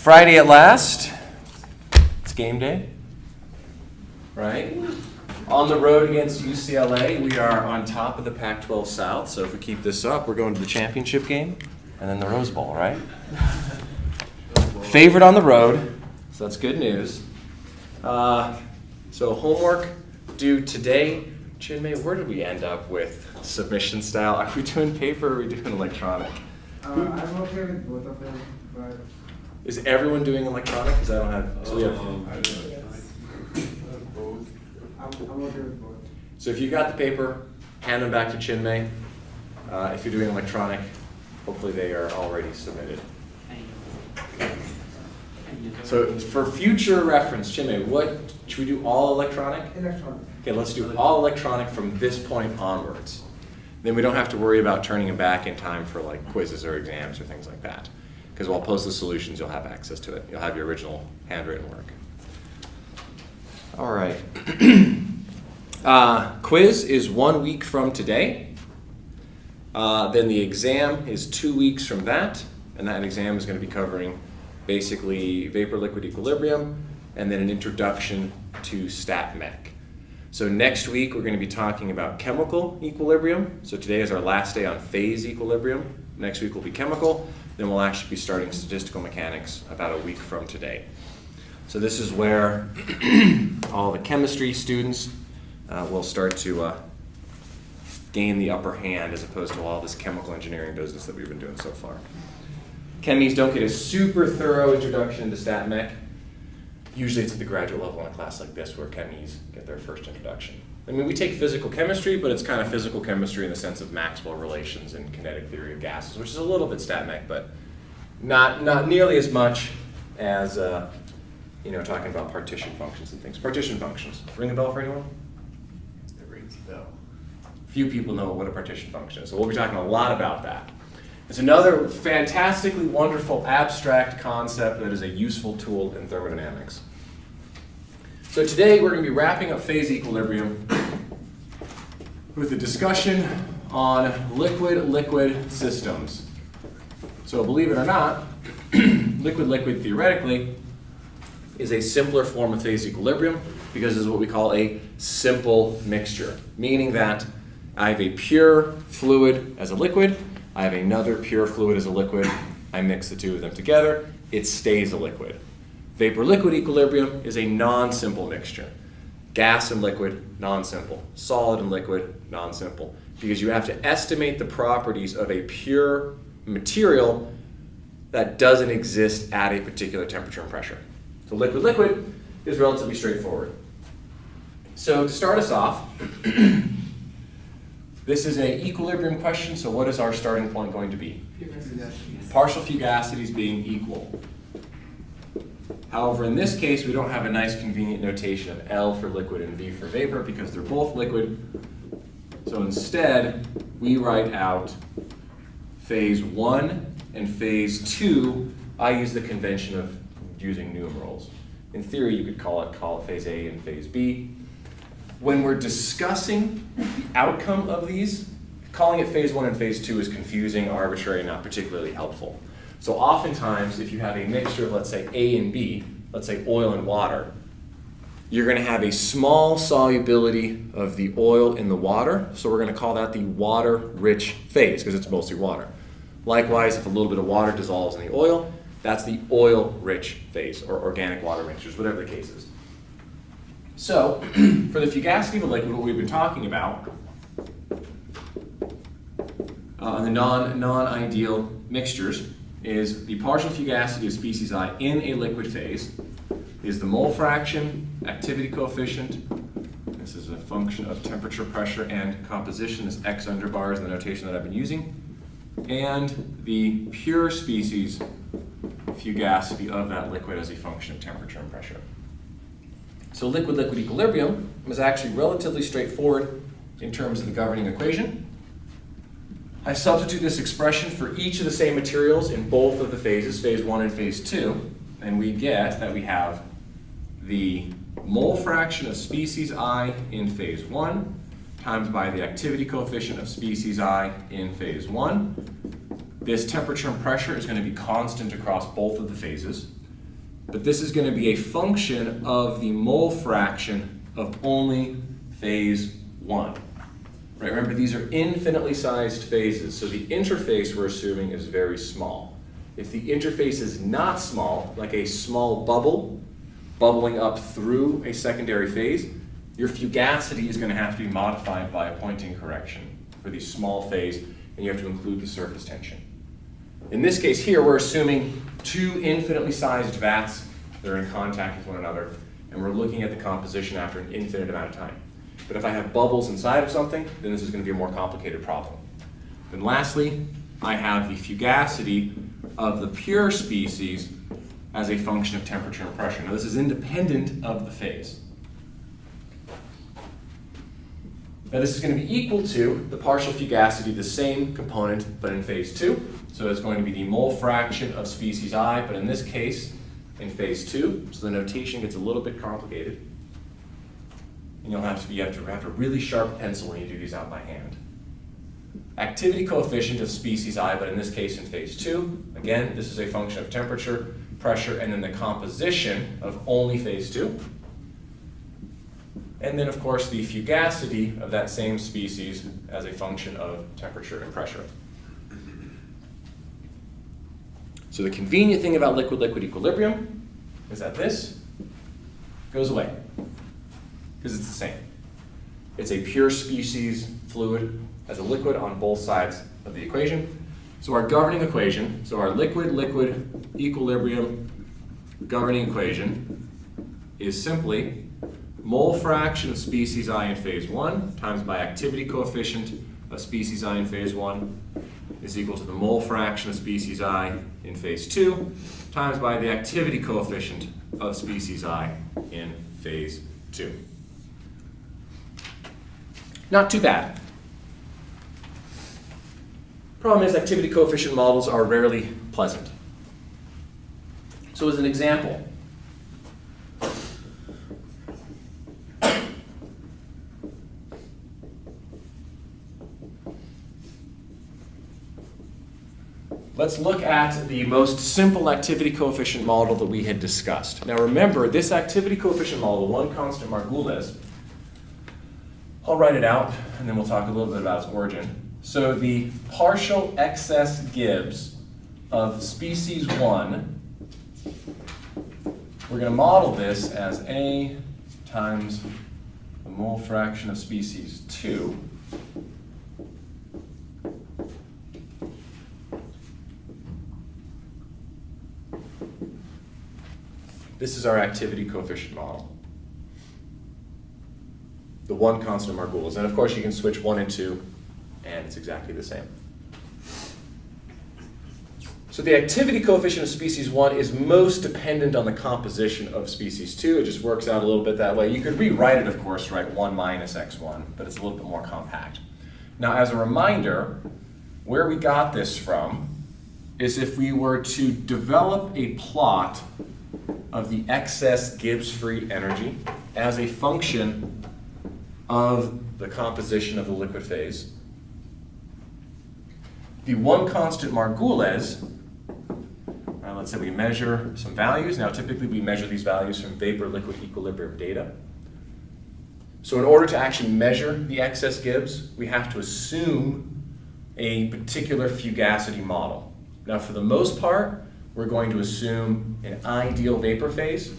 Friday at last. It's game day, right? On the road against UCLA, we are on top of the Pac-12 South, so if we keep this up, we're going to the championship game and then the Rose Bowl, right? Favorite on the road, so that's good news. So homework due today. Chinmay, where did we end up with submission style? Are we doing paper or are we doing electronic? I'm okay with both of them, but... Is everyone doing electronic? Because I don't have... So we have... I'm okay with both. So if you got the paper, hand them back to Chinmay. If you're doing electronic, hopefully they are already submitted. So for future reference, Chinmay, what should we do? All electronic? Electronic. Okay, let's do all electronic from this point onwards. Then we don't have to worry about turning them back in time for like quizzes or exams or things like that. Because while post the solutions, you'll have access to it. You'll have your original handwritten work. All right. Quiz is 1 week from today. Then the exam is 2 weeks from that. And that exam is going to be covering basically vapor-liquid equilibrium and then an introduction to stat mech. So next week we're going to be talking about chemical equilibrium. So today is our last day on phase equilibrium. Next week will be chemical. Then we'll actually be starting statistical mechanics about a week from today. So this is where all the chemistry students will start to gain the upper hand as opposed to all this chemical engineering business that we've been doing so far. Chemies don't get a super thorough introduction to stat mech. Usually it's at the graduate level in a class like this where chemies get their first introduction. I mean, we take physical chemistry, but it's kind of physical chemistry in the sense of Maxwell relations and kinetic theory of gases, which is a little bit stat mech, but not nearly as much as talking about partition functions and things. Partition functions. Ring a bell for anyone? It rings a bell. Few people know what a partition function is, so we'll be talking a lot about that. It's another fantastically wonderful abstract concept that is a useful tool in thermodynamics. So today we're going to be wrapping up phase equilibrium with a discussion on liquid-liquid systems. So believe it or not, liquid-liquid theoretically is a simpler form of phase equilibrium because it's what we call a simple mixture, meaning that I have a pure fluid as a liquid, I have another pure fluid as a liquid, I mix the two of them together, it stays a liquid. Vapor-liquid equilibrium is a non-simple mixture. Gas and liquid, non-simple. Solid and liquid, non-simple. Because you have to estimate the properties of a pure material that doesn't exist at a particular temperature and pressure. So liquid-liquid is relatively straightforward. So to start us off, this is an equilibrium question, so what is our starting point going to be? Partial fugacities being equal. However, in this case, we don't have a nice convenient notation of L for liquid and V for vapor because they're both liquid. So instead, we write out phase 1 and phase 2. I use the convention of using numerals. In theory, you could call it phase A and phase B. When we're discussing the outcome of these, calling it phase 1 and phase 2 is confusing, arbitrary, and not particularly helpful. So oftentimes, if you have a mixture of, let's say, A and B, let's say oil and water, you're going to have a small solubility of the oil in the water, so we're going to call that the water-rich phase, because it's mostly water. Likewise, if a little bit of water dissolves in the oil, that's the oil-rich phase, or organic water mixtures, whatever the case is. So, for the fugacity of a liquid, what we've been talking about, the non-ideal mixtures, is the partial fugacity of species I in a liquid phase is the mole fraction, activity coefficient. This is a function of temperature, pressure, and composition. This X under bar is the notation that I've been using. And the pure species fugacity of that liquid as a function of temperature and pressure. So liquid-liquid equilibrium is actually relatively straightforward in terms of the governing equation. I substitute this expression for each of the same materials in both of the phases, phase 1 and phase 2, and we get that we have the mole fraction of species I in phase 1 times by the activity coefficient of species I in phase 1. This temperature and pressure is going to be constant across both of the phases. but this is going to be a function of the mole fraction of only phase 1. Right, remember, these are infinitely sized phases, so the interface we're assuming is very small. If the interface is not small, like a small bubble bubbling up through a secondary phase, your fugacity is going to have to be modified by a Poynting correction for the small phase, and you have to include the surface tension. In this case here, we're assuming two infinitely sized vats that are in contact with one another, and we're looking at the composition after an infinite amount of time. But if I have bubbles inside of something, then this is going to be a more complicated problem. Then lastly, I have the fugacity of the pure species as a function of temperature and pressure. Now this is independent of the phase. Now this is going to be equal to the partial fugacity, the same component, but in phase 2. So it's going to be the mole fraction of species I, but in this case, in phase 2. So the notation gets a little bit complicated. And you have a really sharp pencil when you do these out by hand. Activity coefficient of species I, but in this case in phase 2. Again, this is a function of temperature, pressure, and then the composition of only phase 2. And then, of course, the fugacity of that same species as a function of temperature and pressure. So the convenient thing about liquid-liquid equilibrium is that this goes away, because it's the same. It's a pure species fluid as a liquid on both sides of the equation. So our governing equation, so our liquid-liquid equilibrium governing equation is simply mole fraction of species I in phase 1 times by activity coefficient of species I in phase 1 is equal to the mole fraction of species I in phase 2 times by the activity coefficient of species I in phase 2. Not too bad. Problem is, activity coefficient models are rarely pleasant. So as an example, let's look at the most simple activity coefficient model that we had discussed. Now remember, this activity coefficient model, one constant Margules, I'll write it out and then we'll talk a little bit about its origin. So the partial excess Gibbs of species 1, we're going to model this as A times the mole fraction of species 2 This is our activity coefficient model. The one constant Margules. And of course you can switch 1 and 2 and it's exactly the same. So the activity coefficient of species 1 is most dependent on the composition of species 2. It just works out a little bit that way. You could rewrite it, of course, right? 1 minus x1, but it's a little bit more compact. Now, as a reminder, where we got this from is if we were to develop a plot of the excess Gibbs free energy as a function of the composition of the liquid phase. The one constant Margules, let's say we measure some values. Now typically we measure these values from vapor-liquid equilibrium data. So in order to actually measure the excess Gibbs, we have to assume a particular fugacity model. Now for the most part, we're going to assume an ideal vapor phase,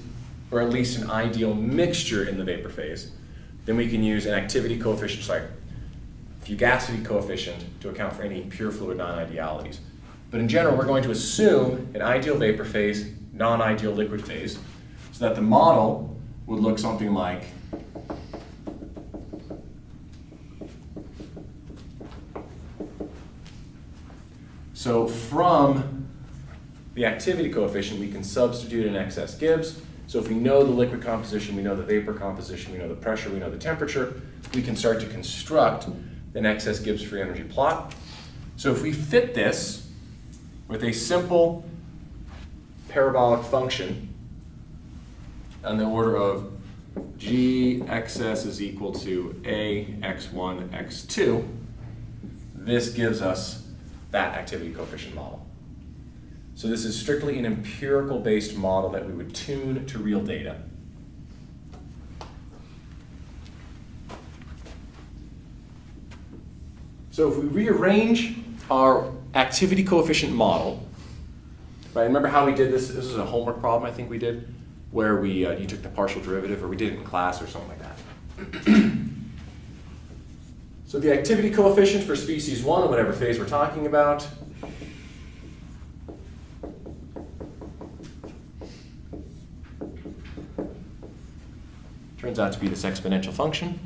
or at least an ideal mixture in the vapor phase. Then we can use an activity coefficient, fugacity coefficient to account for any pure fluid non-idealities. But in general, we're going to assume an ideal vapor phase, non-ideal liquid phase, so that the model would look something like so from the activity coefficient, we can substitute an excess Gibbs. So if we know the liquid composition, we know the vapor composition, we know the pressure, we know the temperature, we can start to construct an excess Gibbs free energy plot. So if we fit this with a simple parabolic function on the order of G excess is equal to A x1 x2, this gives us that activity coefficient model. So this is strictly an empirical-based model that we would tune to real data. So if we rearrange our activity coefficient model, right, remember how we did this? This is a homework problem I think we did, where you took the partial derivative, or we did it in class or something like that. So the activity coefficient for species 1, whatever phase we're talking about, turns out to be this exponential function.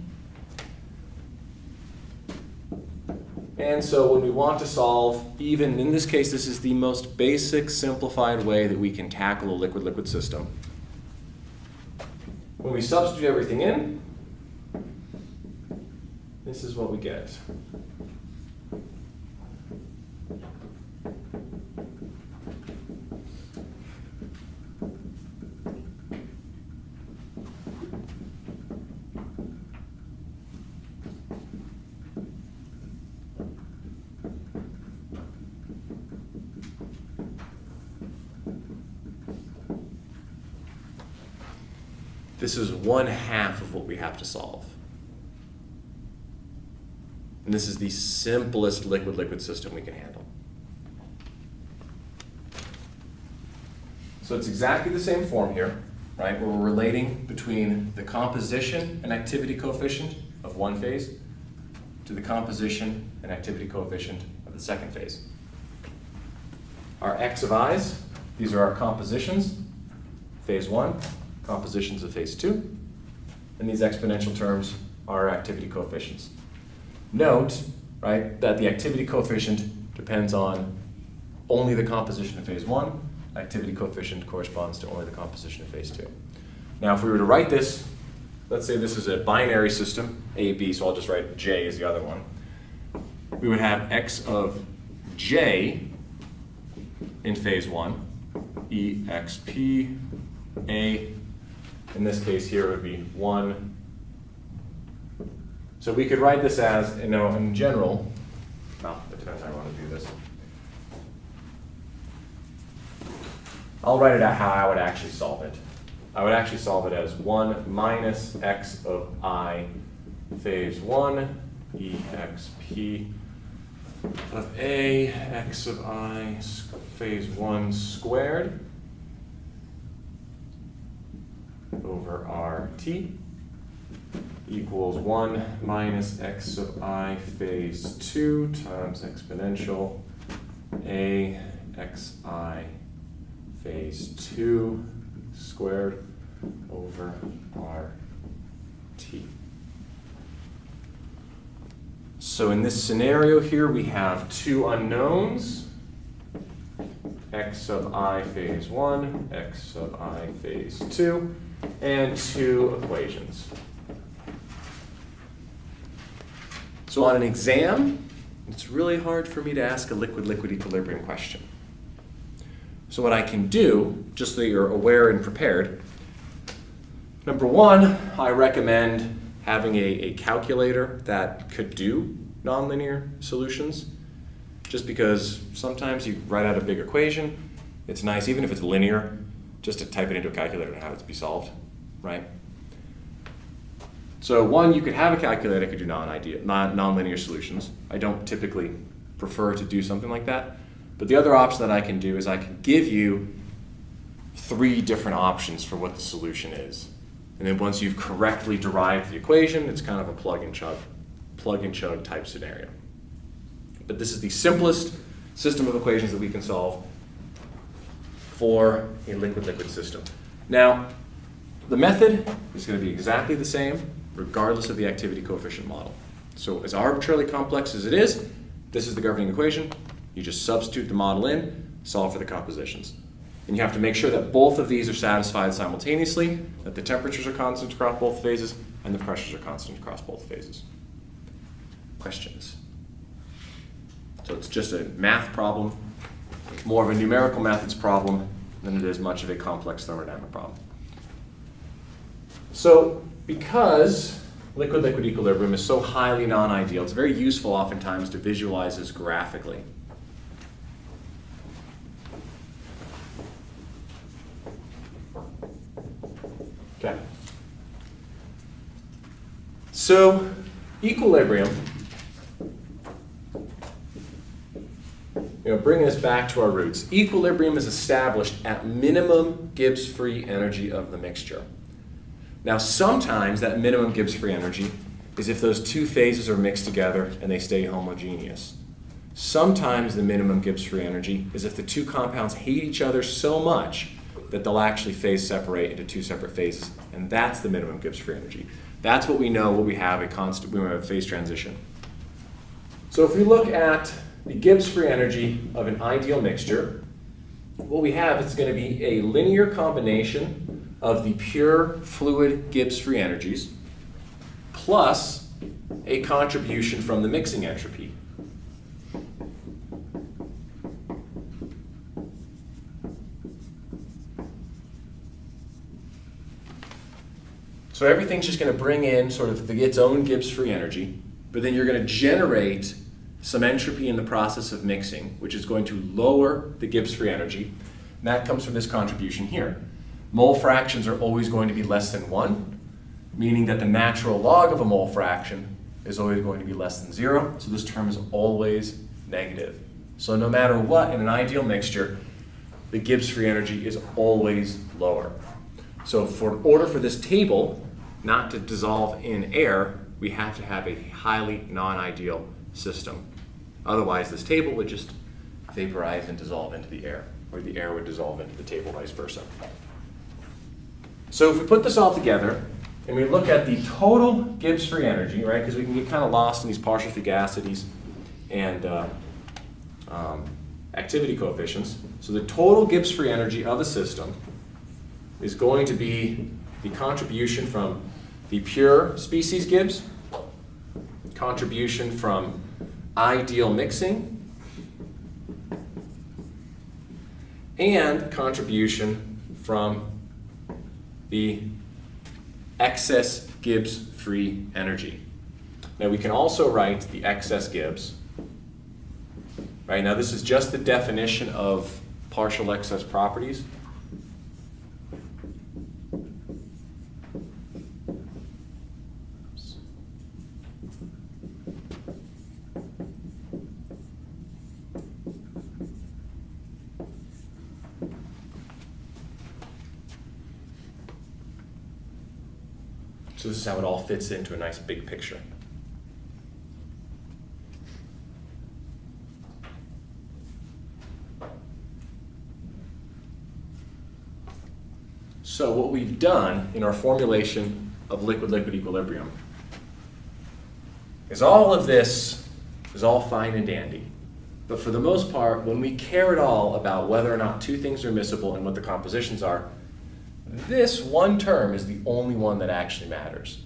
And so when we want to solve, even in this case, this is the most basic, simplified way that we can tackle a liquid-liquid system. When we substitute everything in, this is what we get. This is 1/2 of what we have to solve. And this is the simplest liquid-liquid system we can handle. So it's exactly the same form here, right, where we're relating between the composition and activity coefficient of one phase to the composition and activity coefficient of the second phase. Our x of i's, these are our compositions, phase 1, compositions of phase 2, and these exponential terms are our activity coefficients. Note, right, that the activity coefficient depends on only the composition of phase 1. Activity coefficient corresponds to only the composition of phase 2. Now, if we were to write this, let's say this is a binary system, A, B, so I'll just write J as the other one. We would have x of J in phase 1, E, X, P, A. In this case here, it would be 1. So we could write this as, in general, well, it depends how I want to do this. I'll write it out how I would actually solve it. I would actually solve it as 1 minus x of I phase 1, E, X, P of A, x of I phase 1 squared over RT equals 1 minus x of I phase 2 times exponential A xi phase 2 squared over RT. So in this scenario here, we have two unknowns, x of I phase 1, x of I phase 2, and two equations. So on an exam, it's really hard for me to ask a liquid-liquid equilibrium question. So what I can do, just so you're aware and prepared, number one, I recommend having a calculator that could do nonlinear solutions, just because sometimes you write out a big equation. It's nice, even if it's linear, just to type it into a calculator and have it be solved, right? So one, you could have a calculator that could do nonlinear solutions. I don't typically prefer to do something like that. But the other option that I can do is I can give you 3 different options for what the solution is. And then once you've correctly derived the equation, it's kind of a plug and chug type scenario. But this is the simplest system of equations that we can solve for a liquid-liquid system. Now, the method is going to be exactly the same regardless of the activity coefficient model. So as arbitrarily complex as it is, this is the governing equation. You just substitute the model in, solve for the compositions. And you have to make sure that both of these are satisfied simultaneously, that the temperatures are constant across both phases, and the pressures are constant across both phases. Questions? So it's just a math problem, more of a numerical methods problem than it is much of a complex thermodynamic problem. So because liquid-liquid equilibrium is so highly non-ideal, it's very useful oftentimes to visualize this graphically. Okay. So, equilibrium, bringing us back to our roots. Equilibrium is established at minimum Gibbs free energy of the mixture. Now, sometimes that minimum Gibbs free energy is if those two phases are mixed together and they stay homogeneous. Sometimes the minimum Gibbs free energy is if the two compounds hate each other so much that they'll actually phase separate into two separate phases, and that's the minimum Gibbs free energy. That's what we know when we have a phase transition. So if we look at the Gibbs free energy of an ideal mixture, what we have is going to be a linear combination of the pure fluid Gibbs free energies plus a contribution from the mixing entropy. So everything's just going to bring in sort of its own Gibbs free energy, but then you're going to generate some entropy in the process of mixing, which is going to lower the Gibbs free energy, and that comes from this contribution here. Mole fractions are always going to be less than 1, meaning that the natural log of a mole fraction is always going to be less than 0, so this term is always negative. So no matter what, in an ideal mixture, the Gibbs free energy is always lower. So in order for this table not to dissolve in air, we have to have a highly non-ideal system. Otherwise, this table would just vaporize and dissolve into the air, or the air would dissolve into the table, vice versa. So if we put this all together, and we look at the total Gibbs free energy, right, because we can get kind of lost in these partial fugacities and activity coefficients. So the total Gibbs free energy of a system is going to be the contribution from the pure species Gibbs, contribution from ideal mixing, and contribution from the excess Gibbs free energy. Now we can also write the excess Gibbs. Right, now this is just the definition of partial excess properties. So this is how it all fits into a nice big picture. So what we've done in our formulation of liquid-liquid equilibrium is all of this is all fine and dandy. But for the most part, when we care at all about whether or not two things are miscible and what the compositions are, this one term is the only one that actually matters.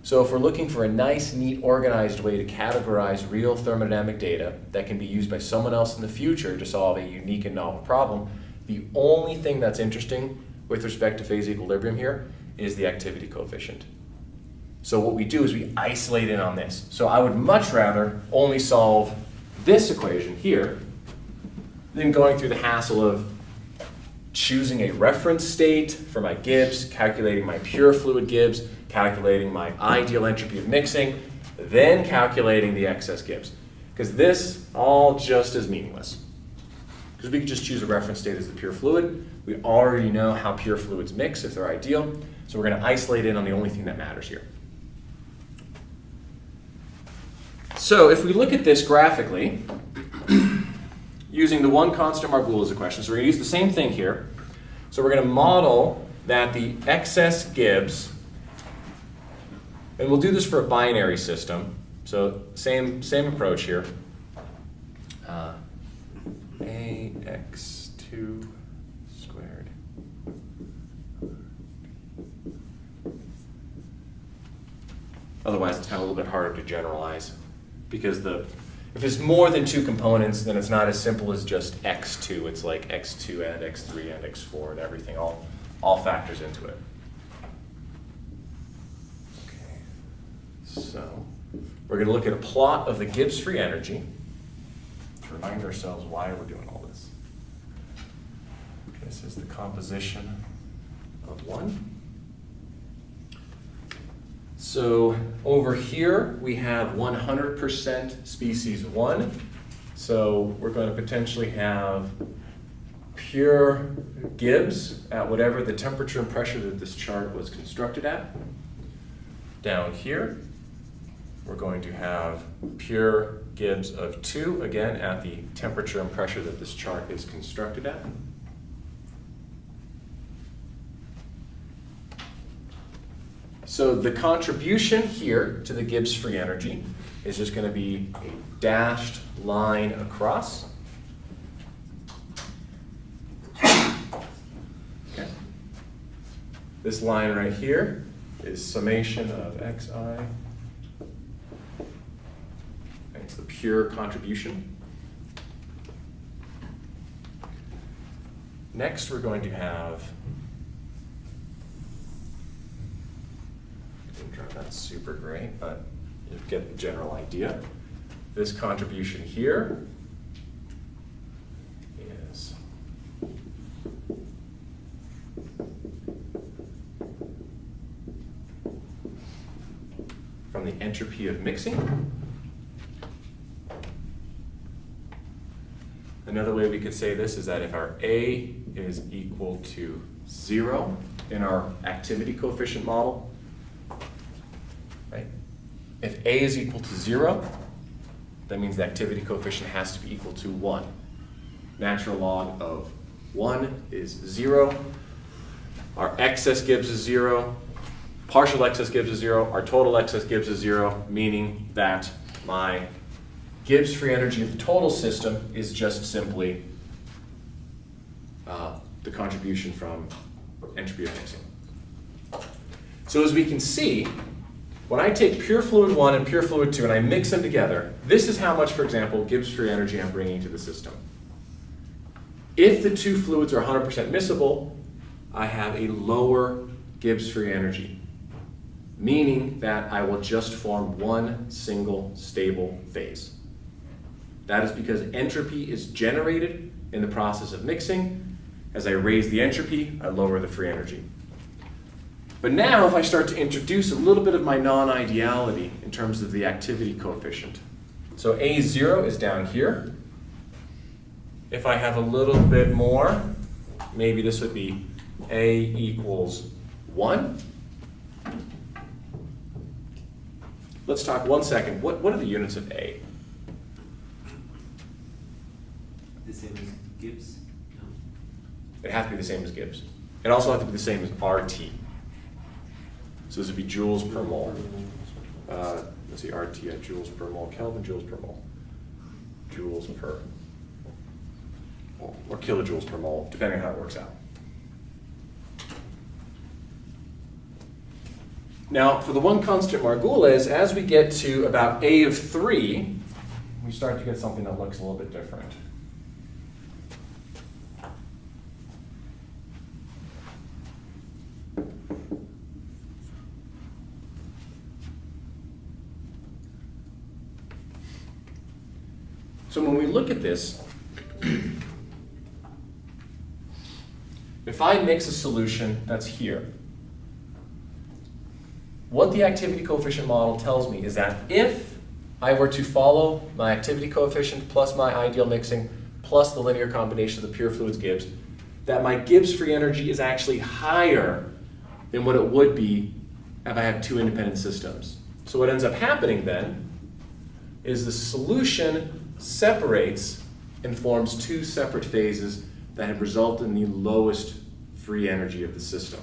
So if we're looking for a nice, neat, organized way to categorize real thermodynamic data that can be used by someone else in the future to solve a unique and novel problem, the only thing that's interesting with respect to phase equilibrium here is the activity coefficient. So what we do is we isolate in on this. So I would much rather only solve this equation here than going through the hassle of choosing a reference state for my Gibbs, calculating my pure fluid Gibbs, calculating my ideal entropy of mixing, then calculating the excess Gibbs. Because this all just is meaningless. Because we could just choose a reference state as the pure fluid. We already know how pure fluids mix if they're ideal. So we're going to isolate in on the only thing that matters here. So if we look at this graphically, using the one constant Margulies equation, so we're going to use the same thing here. So we're going to model that the excess Gibbs, and we'll do this for a binary system. So same approach here. AX2 squared. Otherwise, it's kind of a little bit harder to generalize because if it's more than two components, then it's not as simple as just x2. It's like x2 and x3 and x4 and everything all factors into it. Okay. So we're going to look at a plot of the Gibbs free energy to remind ourselves why we're doing all this. This is the composition of one. So over here, we have 100% species 1. So we're going to potentially have pure Gibbs at whatever the temperature and pressure that this chart was constructed at. Down here, we're going to have pure Gibbs of 2, again, at the temperature and pressure that this chart is constructed at. So the contribution here to the Gibbs free energy is just going to be a dashed line across. Okay. This line right here is summation of xi. It's the pure contribution. Next, we're going to have, I didn't draw that super great, but you get the general idea. This contribution here is from the entropy of mixing. Another way we could say this is that if our A is equal to 0 in our activity coefficient model, right? If A is equal to 0, that means the activity coefficient has to be equal to 1. Natural log of 1 is 0. Our excess Gibbs is 0. Partial excess Gibbs is 0. Our total excess Gibbs is 0, meaning that my Gibbs free energy of the total system is just simply the contribution from entropy of mixing. So as we can see, when I take pure fluid 1 and pure fluid 2 and I mix them together, this is how much, for example, Gibbs free energy I'm bringing to the system. If the two fluids are 100% miscible, I have a lower Gibbs free energy, meaning that I will just form one single stable phase. That is because entropy is generated in the process of mixing. As I raise the entropy, I lower the free energy. But now if I start to introduce a little bit of my non-ideality in terms of the activity coefficient. So A0 is down here. If I have a little bit more, maybe this would be A equals 1. Let's talk 1 second. What are the units of A? The same as Gibbs? No. It has to be the same as Gibbs. It also has to be the same as RT. So this would be joules per mole. Let's see, RT at joules per mole Kelvin, joules per mole. Joules per, or kilojoules per mole, depending on how it works out. Now, for the one constant Margules, as we get to about A of 3, we start to get something that looks a little bit different. So when we look at this, if I mix a solution that's here, what the activity coefficient model tells me is that if I were to follow my activity coefficient plus my ideal mixing plus the linear combination of the pure fluids Gibbs, that my Gibbs free energy is actually higher than what it would be if I have two independent systems. So what ends up happening then is the solution separates and forms two separate phases that have resulted in the lowest free energy of the system.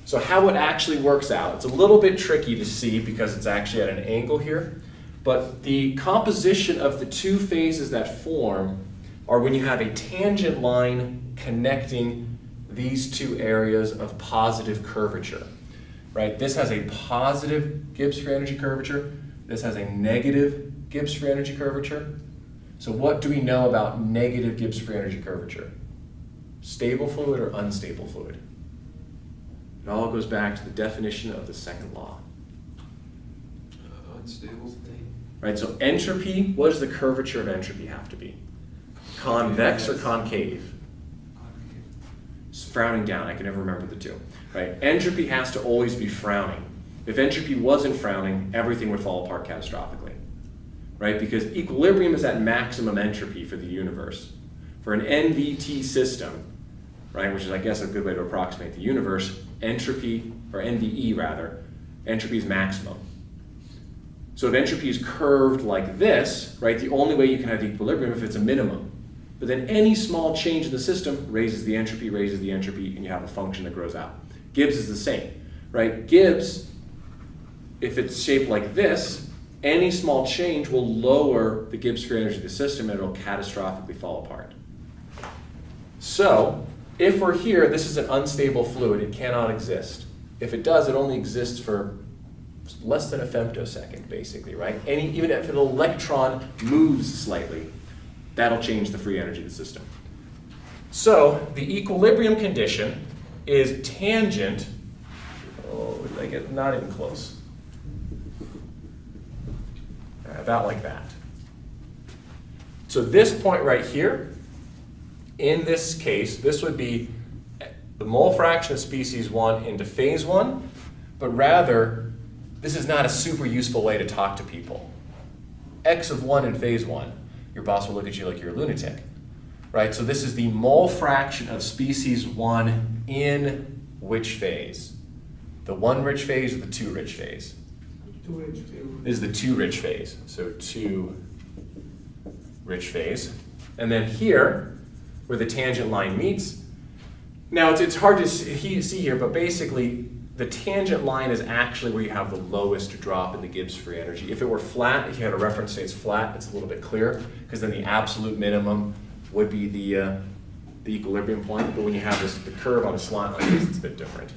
So how it actually works out, it's a little bit tricky to see because it's actually at an angle here, but the composition of the two phases that form are when you have a tangent line connecting these two areas of positive curvature, right? This has a positive Gibbs free energy curvature. This has a negative Gibbs free energy curvature. So what do we know about negative Gibbs free energy curvature? Stable fluid or unstable fluid? It all goes back to the definition of the second law. Unstable state. Right, so entropy, what does the curvature of entropy have to be? Convex or concave? It's frowning down, I can never remember the two. Right, entropy has to always be frowning. If entropy wasn't frowning, everything would fall apart catastrophically, right? Because equilibrium is at maximum entropy for the universe. For an NVT system, right, which is, I guess, a good way to approximate the universe, entropy, or NVE rather, entropy is maximum. So if entropy is curved like this, right, the only way you can have equilibrium if it's a minimum. But then any small change in the system raises the entropy, and you have a function that grows out. Gibbs is the same, right? Gibbs, if it's shaped like this, any small change will lower the Gibbs free energy of the system and it'll catastrophically fall apart. So, if we're here, this is an unstable fluid, it cannot exist. If it does, it only exists for less than a femtosecond, basically, right? Even if an electron moves slightly, that'll change the free energy of the system. So, the equilibrium condition is tangent, did I get, not even close. About like that. So this point right here, in this case, this would be the mole fraction of species 1 into phase 1, but rather, this is not a super useful way to talk to people. X of 1 in phase 1, your boss will look at you like you're a lunatic, right? So this is the mole fraction of species 1 in which phase? The 1 rich phase or the 2 rich phase? 2 rich phase. This is the 2 rich phase, so 2 rich phase. And then here, where the tangent line meets, now it's hard to see here, but basically the tangent line is actually where you have the lowest drop in the Gibbs free energy. If it were flat, if you had a reference say it's flat, it's a little bit clearer, because then the absolute minimum would be the equilibrium point, but when you have the curve on a slant like this, it's a bit different.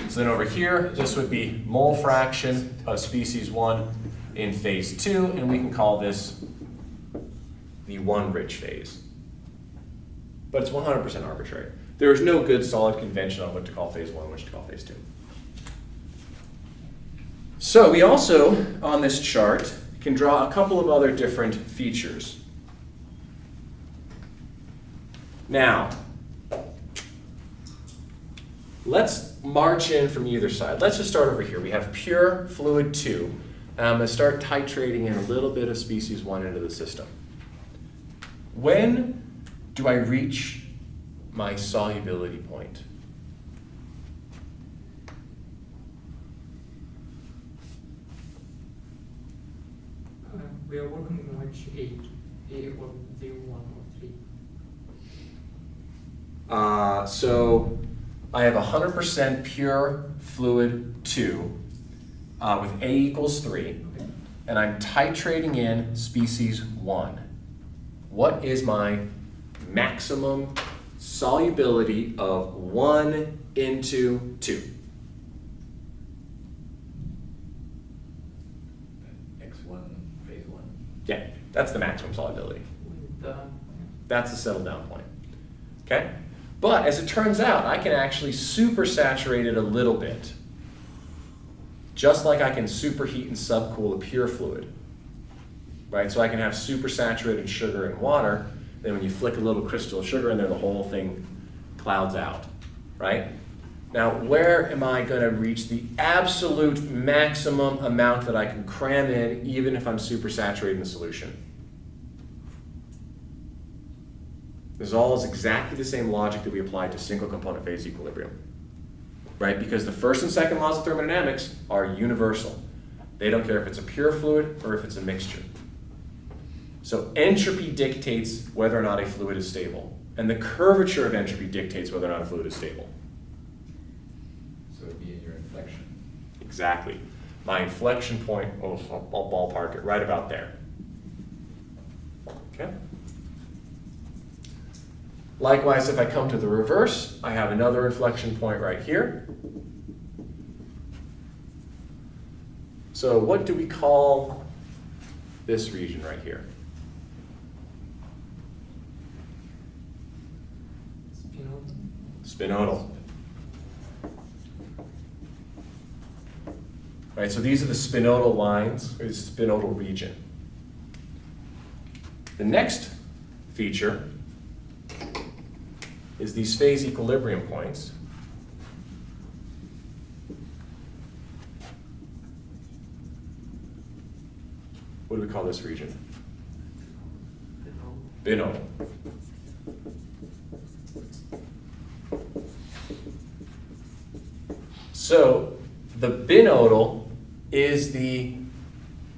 So then over here, this would be mole fraction of species 1 in phase 2, and we can call this the 1 rich phase. But it's 100% arbitrary. There is no good solid convention on what to call phase 1 and which to call phase 2. So we also, on this chart, can draw a couple of other different features. Now, let's march in from either side. Let's just start over here. We have pure fluid 2. And I'm going to start titrating in a little bit of species 1 into the system. When do I reach my solubility point? We are working on which A or 0, 1 or 3. So I have 100% pure fluid 2 with A equals 3, and I'm titrating in species 1. What is my maximum solubility of 1 into 2? X1, phase 1. Yeah, that's the maximum solubility. With That's the settle down point. Okay? But as it turns out, I can actually supersaturate it a little bit. Just like I can superheat and subcool a pure fluid. Right? So I can have supersaturated sugar and water, then when you flick a little crystal of sugar in there, the whole thing clouds out. Right? Now, where am I going to reach the absolute maximum amount that I can cram in, even if I'm supersaturating the solution? This all is exactly the same logic that we applied to single component phase equilibrium, right? Because the first and second laws of thermodynamics are universal. They don't care if it's a pure fluid or if it's a mixture. So entropy dictates whether or not a fluid is stable, and the curvature of entropy dictates whether or not a fluid is stable. So it'd be in your inflection. Exactly. My inflection point, I'll ballpark it right about there. Okay? Likewise, if I come to the reverse, I have another inflection point right here. So what do we call this region right here? Spinodal. Right, so these are the spinodal lines, or the spinodal region. The next feature is these phase equilibrium points. we call this region? Binodal. So the binodal is the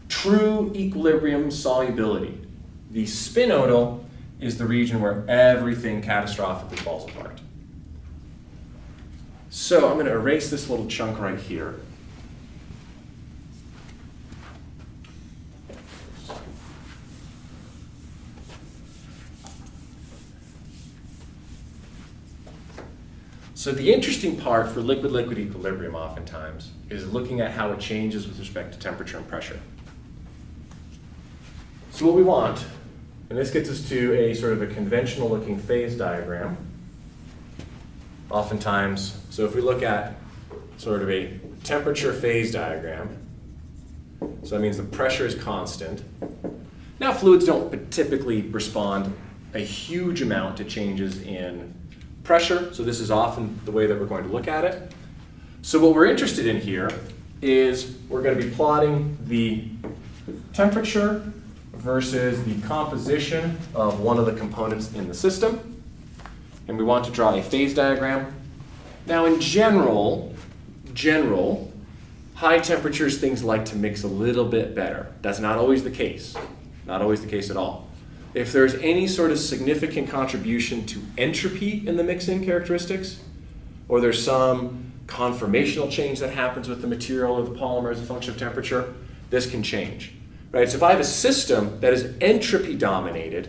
true equilibrium solubility. The spinodal is the region where everything catastrophically falls apart. So I'm going to erase this little chunk right here. So the interesting part for liquid-liquid equilibrium oftentimes is looking at how it changes with respect to temperature and pressure. So what we want, and this gets us to a sort of a conventional looking phase diagram. Oftentimes, so if we look at sort of a temperature phase diagram, so that means the pressure is constant. Now fluids don't typically respond a huge amount to changes in pressure, so this is often the way that we're going to look at it. So what we're interested in here is we're going to be plotting the temperature versus the composition of one of the components in the system. And we want to draw a phase diagram. Now in general, high temperatures things like to mix a little bit better. That's not always the case. Not always the case at all. If there's any sort of significant contribution to entropy in the mixing characteristics, or there's some conformational change that happens with the material or the polymer as a function of temperature, this can change. Right? So if I have a system that is entropy dominated,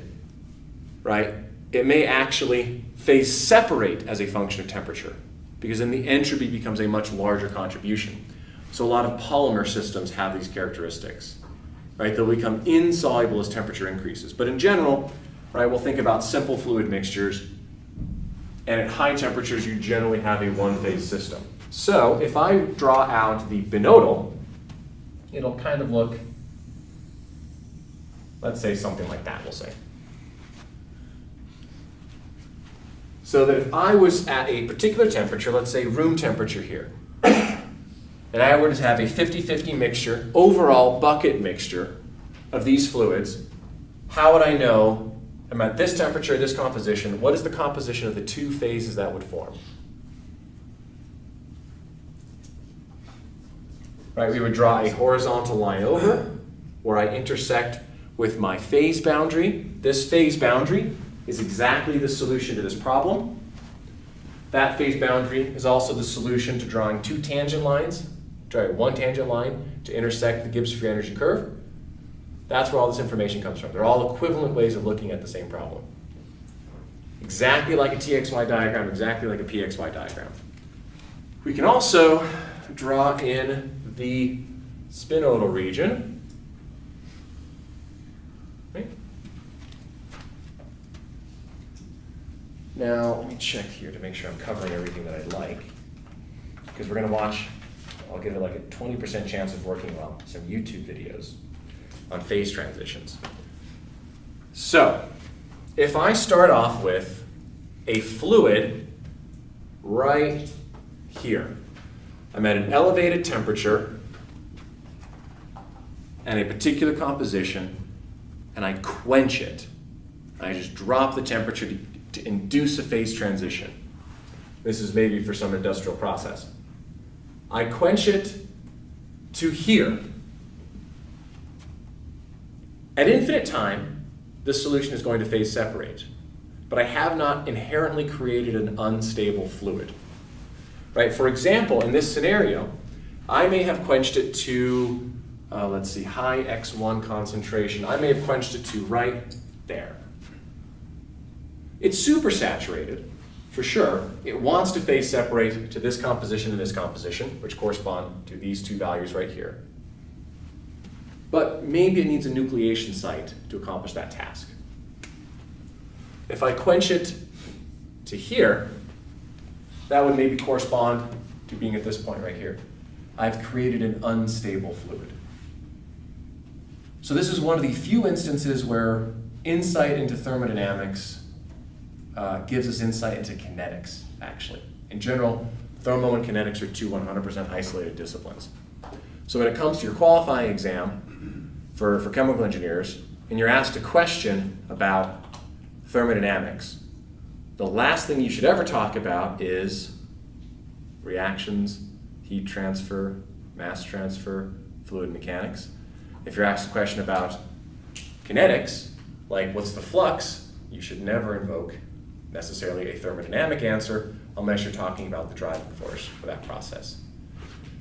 right, it may actually phase separate as a function of temperature, because then the entropy becomes a much larger contribution. So a lot of polymer systems have these characteristics. Right, they'll become insoluble as temperature increases. But in general, right, we'll think about simple fluid mixtures, and at high temperatures you generally have a one-phase system. So if I draw out the binodal, it'll kind of look, let's say something like that, we'll say. So that if I was at a particular temperature, let's say room temperature here, and I were to have a 50-50 mixture, overall bucket mixture of these fluids, how would I know I'm at this temperature, this composition, what is the composition of the two phases that would form? Right, we would draw a horizontal line over where I intersect with my phase boundary. This phase boundary is exactly the solution to this problem. That phase boundary is also the solution to drawing two tangent lines. Try one tangent line to intersect the Gibbs free energy curve. That's where all this information comes from. They're all equivalent ways of looking at the same problem. Exactly like a TXY diagram, exactly like a PXY diagram. We can also draw in the spinodal region. Right? Now, let me check here to make sure I'm covering everything that I'd like, because we're going to watch, I'll give it like a 20% chance of working well, some YouTube videos on phase transitions. So, if I start off with a fluid right here, I'm at an elevated temperature and a particular composition, and I quench it. I just drop the temperature to induce a phase transition. This is maybe for some industrial process. I quench it to here. At infinite time, this solution is going to phase separate, but I have not inherently created an unstable fluid. Right? For example, in this scenario, I may have quenched it to, let's see, high X1 concentration. I may have quenched it to right there. It's supersaturated, for sure. It wants to phase separate to this composition and this composition, which correspond to these two values right here. But maybe it needs a nucleation site to accomplish that task. If I quench it to here, that would maybe correspond to being at this point right here. I've created an unstable fluid. So this is one of the few instances where insight into thermodynamics gives us insight into kinetics, actually. In general, thermo and kinetics are two 100% isolated disciplines. So when it comes to your qualifying exam, for chemical engineers, and you're asked a question about thermodynamics, the last thing you should ever talk about is reactions, heat transfer, mass transfer, fluid mechanics. If you're asked a question about kinetics, like what's the flux, you should never invoke necessarily a thermodynamic answer unless you're talking about the driving force for that process.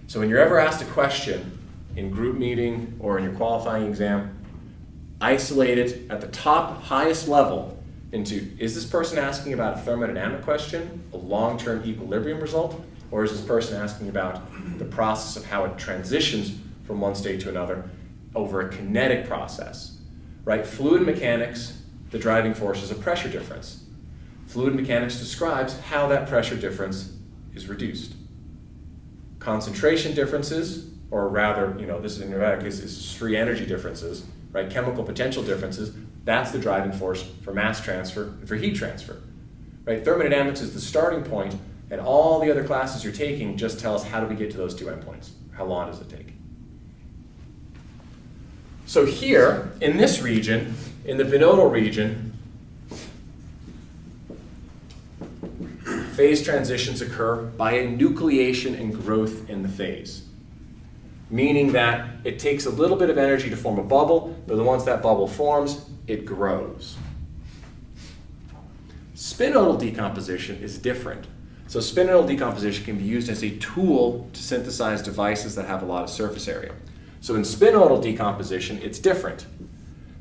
So when you're ever asked a question in group meeting or in your qualifying exam, isolate it at the top, highest level into, is this person asking about a thermodynamic question, a long-term equilibrium result, or is this person asking about the process of how it transitions from one state to another over a kinetic process, right? Fluid mechanics, the driving force is a pressure difference. Fluid mechanics describes how that pressure difference is reduced. Concentration differences, or rather, this is in your case, is free energy differences, right? Chemical potential differences, that's the driving force for mass transfer and for heat transfer, right? Thermodynamics is the starting point, and all the other classes you're taking just tell us how do we get to those two endpoints? How long does it take? So here, in this region, in the binodal region, phase transitions occur by a nucleation and growth in the phase, meaning that it takes a little bit of energy to form a bubble, but once that bubble forms, it grows. Spinodal decomposition is different. So spinodal decomposition can be used as a tool to synthesize devices that have a lot of surface area. So in spinodal decomposition, it's different.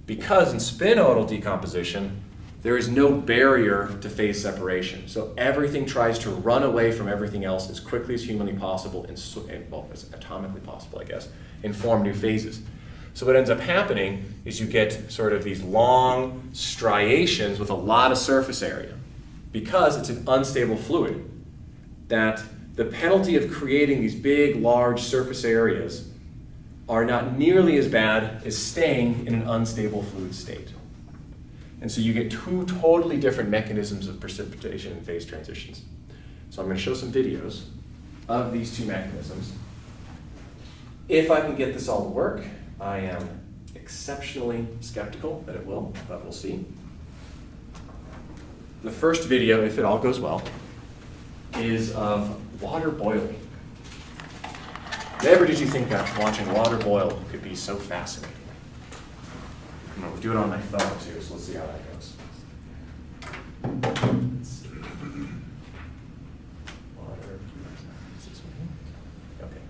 Because in spinodal decomposition, there is no barrier to phase separation. So everything tries to run away from everything else as quickly as humanly possible, as atomically possible, I guess, and form new phases. So what ends up happening is you get sort of these long striations with a lot of surface area because it's an unstable fluid, that the penalty of creating these big, large surface areas are not nearly as bad as staying in an unstable fluid state. And so you get two totally different mechanisms of precipitation and phase transitions. So I'm going to show some videos of these two mechanisms. If I can get this all to work, I am exceptionally skeptical that it will, but we'll see. The first video, if it all goes well, is of water boiling. Never did you think that watching water boil could be so fascinating. I'm going to do it on my phone too, so let's see how that goes. Let's see. Water. Is this one here? Okay.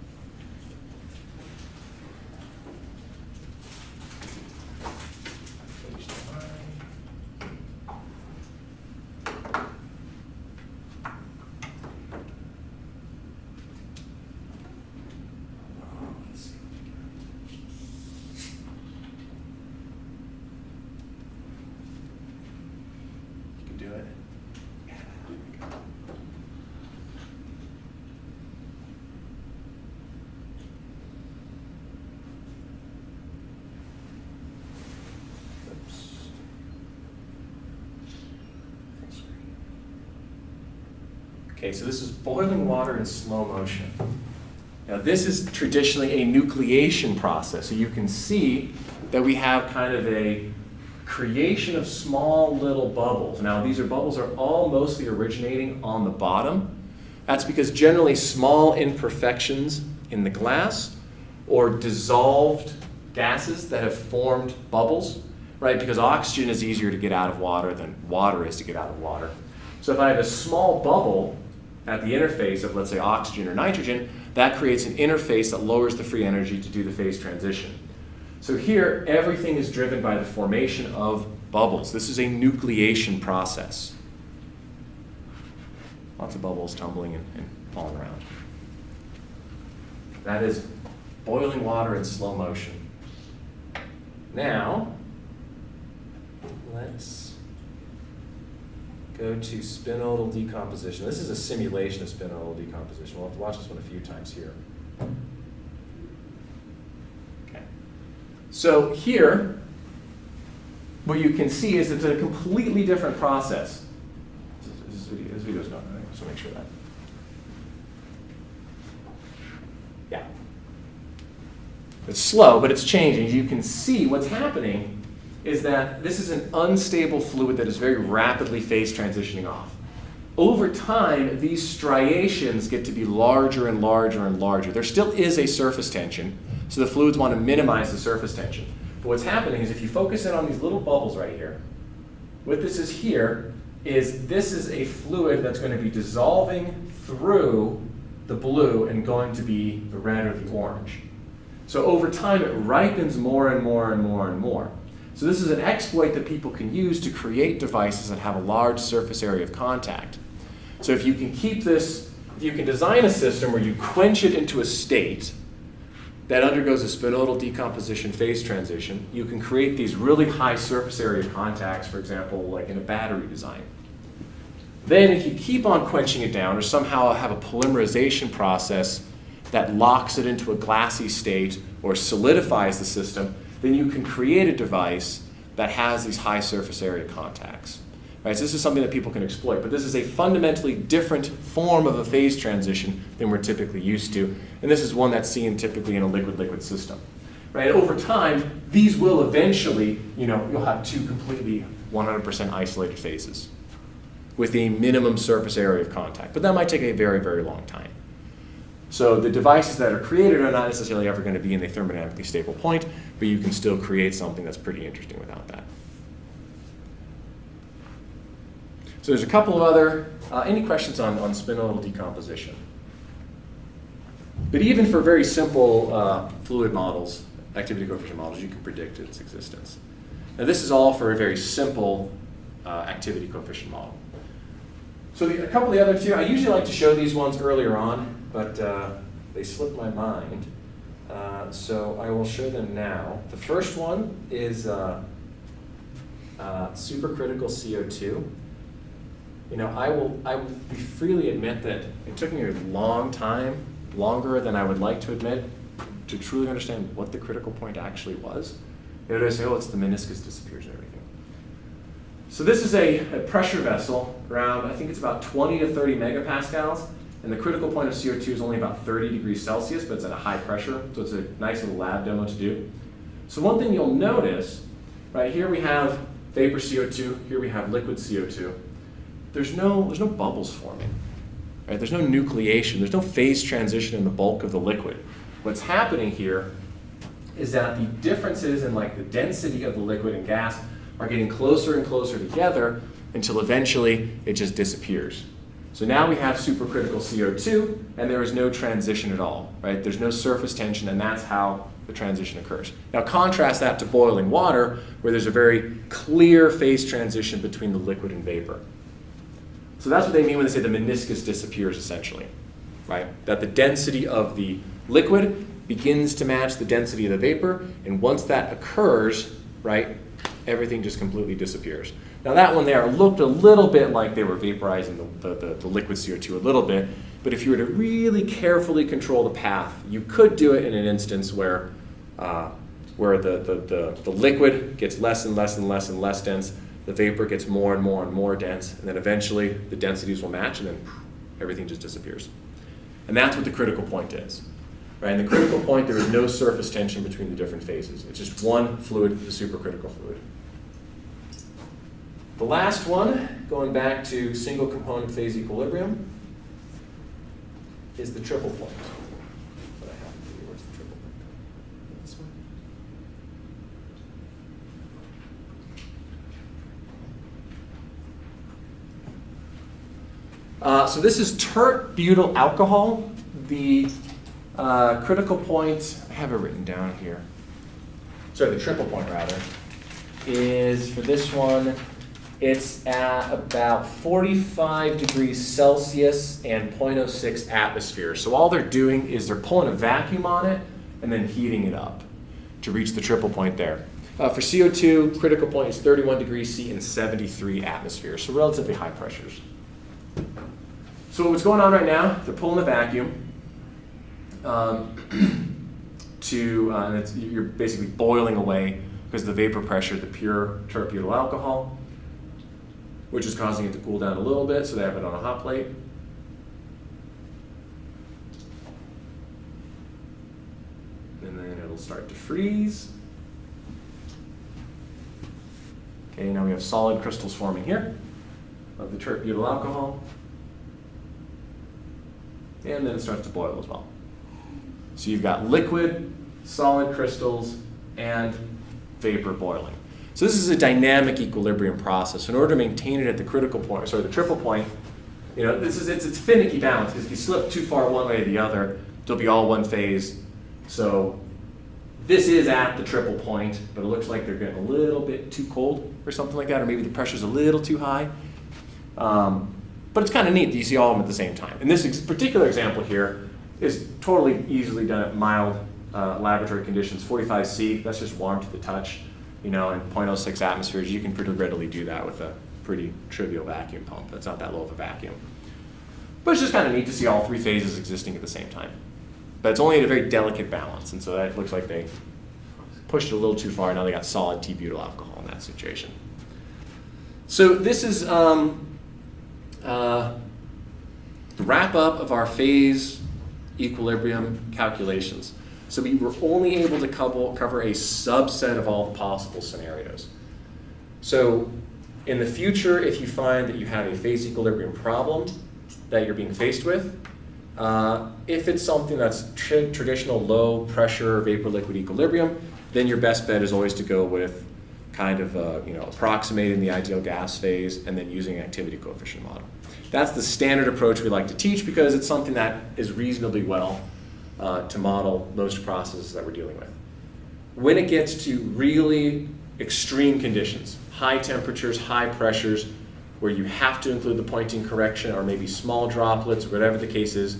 Let's see. You can do it. Yeah. Oops. Okay, so this is boiling water in slow motion. Now this is traditionally a nucleation process. So you can see that we have kind of a creation of small little bubbles. Now these bubbles are all mostly originating on the bottom. That's because generally small imperfections in the glass or dissolved gases that have formed bubbles, right? Because oxygen is easier to get out of water than water is to get out of water. So if I have a small bubble at the interface of, let's say, oxygen or nitrogen, that creates an interface that lowers the free energy to do the phase transition. So here, everything is driven by the formation of bubbles. This is a nucleation process. Lots of bubbles tumbling and falling around. That is boiling water in slow motion. Now, let's go to spinodal decomposition. This is a simulation of spinodal decomposition. We'll have to watch this one a few times here. Okay. So here, what you can see is it's a completely different process. This video is done, right? So make sure that. Yeah. It's slow, but it's changing. You can see what's happening is that this is an unstable fluid that is very rapidly phase transitioning off. Over time, these striations get to be larger and larger and larger. There still is a surface tension, so the fluids want to minimize the surface tension. But what's happening is if you focus in on these little bubbles right here, what this is here is this is a fluid that's going to be dissolving through the blue and going to be the red or the orange. So over time, it ripens more and more and more and more. So this is an exploit that people can use to create devices that have a large surface area of contact. So if you can keep this, if you can design a system where you quench it into a state that undergoes a spinodal decomposition phase transition, you can create these really high surface area contacts, for example, like in a battery design. Then if you keep on quenching it down or somehow have a polymerization process that locks it into a glassy state or solidifies the system, then you can create a device that has these high surface area contacts. Right? So this is something that people can exploit, but this is a fundamentally different form of a phase transition than we're typically used to, and this is one that's seen typically in a liquid-liquid system. Right? Over time, these will eventually, you'll have two completely 100% isolated phases with a minimum surface area of contact, but that might take a very, very long time. So the devices that are created are not necessarily ever going to be in a thermodynamically stable point, but you can still create something that's pretty interesting without that. So there's a couple of other, any questions on spinodal decomposition? But even for very simple fluid models, activity coefficient models, you can predict its existence. Now this is all for a very simple activity coefficient model. So a couple of the other two, I usually like to show these ones earlier on, but they slipped my mind. So I will show them now. The first one is supercritical CO2. I will freely admit that it took me a long time, longer than I would like to admit, to truly understand what the critical point actually was. I say, oh, it's the meniscus disappears and everything. So this is a pressure vessel around, I think it's about 20 to 30 megapascals, and the critical point of CO2 is only about 30 degrees Celsius, but it's at a high pressure, so it's a nice little lab demo to do. So one thing you'll notice, right here we have vapor CO2, here we have liquid CO2. There's no bubbles forming, right? There's no nucleation, there's no phase transition in the bulk of the liquid. What's happening here is that the differences in the density of the liquid and gas are getting closer and closer together until eventually it just disappears. So now we have supercritical CO2 and there is no transition at all, right? There's no surface tension, and that's how the transition occurs. Now contrast that to boiling water, where there's a very clear phase transition between the liquid and vapor. So that's what they mean when they say the meniscus disappears, essentially, right? That the density of the liquid begins to match the density of the vapor, and once that occurs, right, everything just completely disappears. Now that one there looked a little bit like they were vaporizing the liquid CO2 a little bit, but if you were to really carefully control the path, you could do it in an instance where the liquid gets less and less and less and less dense, the vapor gets more and more and more dense, and then eventually the densities will match, and then everything just disappears. And that's what the critical point is. Right? In the critical point, there is no surface tension between the different phases. It's just one fluid, the supercritical fluid. The last one, going back to single component phase equilibrium, is the triple point. But I have to figure where's the triple point. This one. So this is tert butyl alcohol. The critical point, I have it written down here. Sorry, the triple point rather, is for this one, it's at about 45 degrees Celsius and 0.06 atmosphere. So all they're doing is they're pulling a vacuum on it and then heating it up to reach the triple point there. For CO2, critical point is 31 degrees C and 73 atmosphere, so relatively high pressures. So what's going on right now, they're pulling the vacuum you're basically boiling away because of the vapor pressure, the pure tert butyl alcohol, which is causing it to cool down a little bit, so they have it on a hot plate. And then it'll it'll start to freeze. Okay, now we have solid crystals forming here of the tert butyl alcohol. And then it starts to boil as well. So you've got liquid, solid crystals, and vapor boiling. So this is a dynamic equilibrium process. In order to maintain it at the critical point, sorry, the triple point, you know, it's finicky balance, because if you slip too far one way or the other, it'll be all one phase. So this is at the triple point, but it looks like they're getting a little bit too cold or something like that, or maybe the pressure's a little too high. But it's kind of neat that you see all of them at the same time. And this particular example here is totally easily done at mild laboratory conditions. 45C, that's just warm to the touch. You know, in 0.06 atmospheres, you can pretty readily do that with a pretty trivial vacuum pump. That's not that low of a vacuum. But it's just kind of neat to see all three phases existing at the same time. But it's only at a very delicate balance, and so that looks like they pushed it a little too far. Now they got solid T-butyl alcohol in that situation. So this is the wrap up of our phase equilibrium calculations. So we were only able to cover a subset of all the possible scenarios. So in the future, if you find that you have a phase equilibrium problem that you're being faced with, if it's something that's traditional low pressure vapor liquid equilibrium, then your best bet is always to go with kind of approximating the ideal gas phase and then using an activity coefficient model. That's the standard approach we like to teach because it's something that is reasonably well to model most processes that we're dealing with. When it gets to really extreme conditions, high temperatures, high pressures, where you have to include the Poynting correction or maybe small droplets, whatever the case is,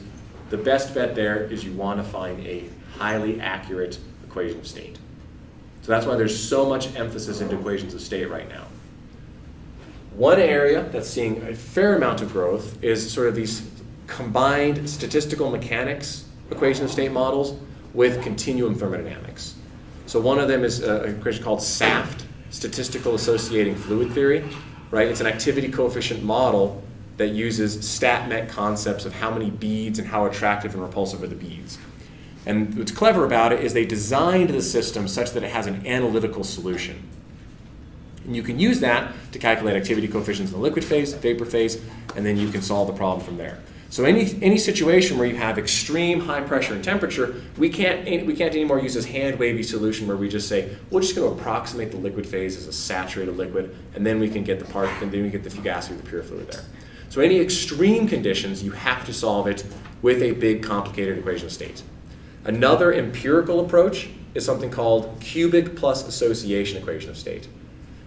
the best bet there is you want to find a highly accurate equation of state. So that's why there's so much emphasis into equations of state right now. One area that's seeing a fair amount of growth is sort of these combined statistical mechanics equation of state models with continuum thermodynamics. So one of them is an equation called SAFT, Statistical Associating Fluid Theory, right? It's an activity coefficient model that uses stat-mech concepts of how many beads and how attractive and repulsive are the beads. And what's clever about it is they designed the system such that it has an analytical solution. And you can use that to calculate activity coefficients in the liquid phase, vapor phase, and then you can solve the problem from there. So any situation where you have extreme high pressure and temperature, we can't anymore use this hand-wavy solution where we just say, we're just going to approximate the liquid phase as a saturated liquid, and then we can get the fugacity of the pure fluid there. So any extreme conditions, you have to solve it with a big complicated equation of state. Another empirical approach is something called cubic plus association equation of state.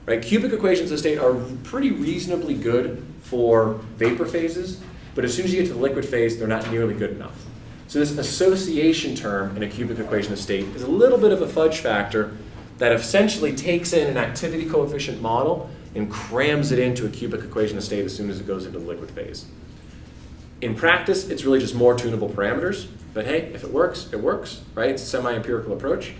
Right? Cubic equations of state are pretty reasonably good for vapor phases, but as soon as you get to the liquid phase, they're not nearly good enough. So this association term in a cubic equation of state is a little bit of a fudge factor that essentially takes in an activity coefficient model and crams it into a cubic equation of state as soon as it goes into the liquid phase. In practice, it's really just more tunable parameters, but hey, if it works, right? It's a semi-empirical approach.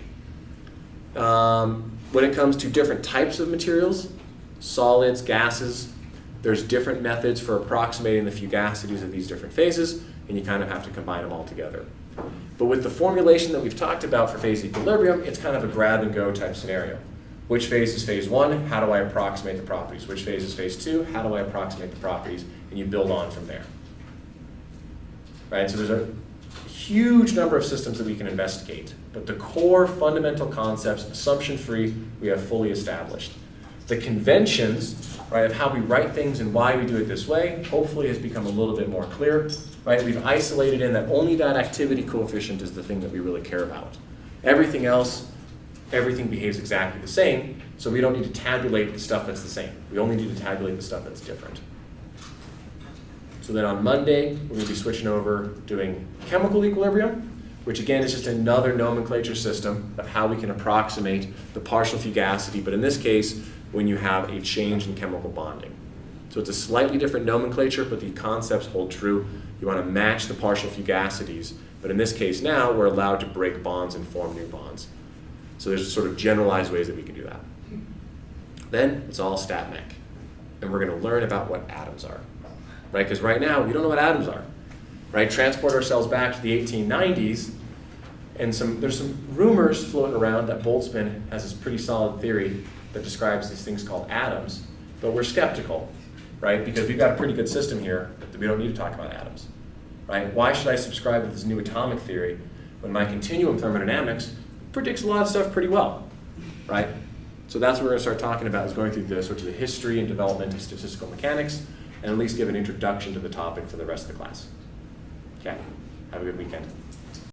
When it comes to different types of materials, solids, gases, there's different methods for approximating the fugacities of these different phases, and you kind of have to combine them all together. But with the formulation that we've talked about for phase equilibrium, it's kind of a grab and go type scenario. Which phase is phase one? How do I approximate the properties? Which phase is phase two? How do I approximate the properties? And you build on from there. Right, so there's a huge number of systems that we can investigate, but the core fundamental concepts, assumption-free, we have fully established. The conventions, right, of how we write things and why we do it this way, hopefully has become a little bit more clear. Right? We've isolated in that only that activity coefficient is the thing that we really care about. Everything else, everything behaves exactly the same, so we don't need to tabulate the stuff that's the same. We only need to tabulate the stuff that's different. So then on Monday, we're going to be switching over doing chemical equilibrium, which again is just another nomenclature system of how we can approximate the partial fugacity, but in this case, when you have a change in chemical bonding. So it's a slightly different nomenclature, but the concepts hold true. You want to match the partial fugacities, but in this case now, we're allowed to break bonds and form new bonds. So there's sort of generalized ways that we can do that. Then it's all stat mech, and we're going to learn about what atoms are. Right? Because right now, we don't know what atoms are. Right? Transport ourselves back to the 1890s, And there's some rumors floating around that Boltzmann has this pretty solid theory that describes these things called atoms, but we're skeptical, right? Because we've got a pretty good system here that we don't need to talk about atoms, right? Why should I subscribe to this new atomic theory when my continuum thermodynamics predicts a lot of stuff pretty well, right? So that's what we're going to start talking about, is going through the sort of the history and development of statistical mechanics, and at least give an introduction to the topic for the rest of the class. Okay, have a good weekend.